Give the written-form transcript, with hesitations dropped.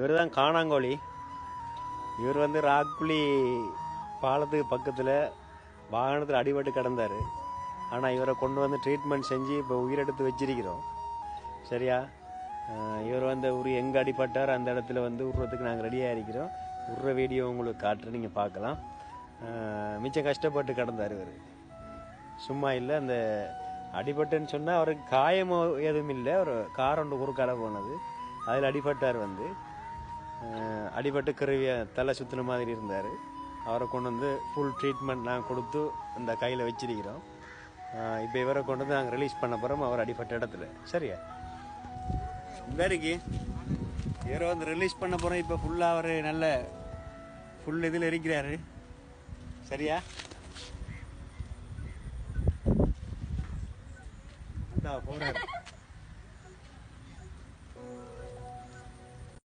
இவர் தான் காணாங்கோழி. இவர் வந்து ராக்குழி பாலத்துக்கு பக்கத்தில் வாகனத்தில் அடிபட்டு கிடந்தார். ஆனால் இவரை கொண்டு வந்து ட்ரீட்மெண்ட் செஞ்சு இப்போ உயிரெடுத்து வச்சிருக்கிறோம். சரியா? இவர் வந்து எங்கே அடிபட்டார் அந்த இடத்துல வந்து விட்றதுக்கு நாங்கள் ரெடியாக இருக்கிறோம். விட்ற வீடியோ உங்களுக்கு காட்டுறேன், நீங்கள் பார்க்கலாம். மிச்சம் கஷ்டப்பட்டு கிடந்தார் இவர், சும்மா இல்லை. அந்த அடிபட்டுன்னு சொன்னால் அவருக்கு காயமோ எதுவும் இல்லை. ஒரு கார் ஒன்று குறுக்கால போனது, அதில் அடிபட்டார். வந்து அடிபட்டு கருவிய தலை சுற்றின மாதிரி இருந்தார். அவரை கொண்டு வந்து ஃபுல் ட்ரீட்மெண்ட் நாங்கள் கொடுத்து இந்த கையில் வச்சிருக்கிறோம். இப்போ இவரை கொண்டு வந்து நாங்கள் ரிலீஸ் பண்ண போகிறோம் அவர் அடிபட்ட இடத்துல. சரியா? வேறுக்கு இவரை வந்து ரிலீஸ் பண்ண போகிறோம். இப்போ ஃபுல்லாக அவர் நல்ல ஃபுல் இதில் இருக்கிறாரு. சரியா? போகிறாரு.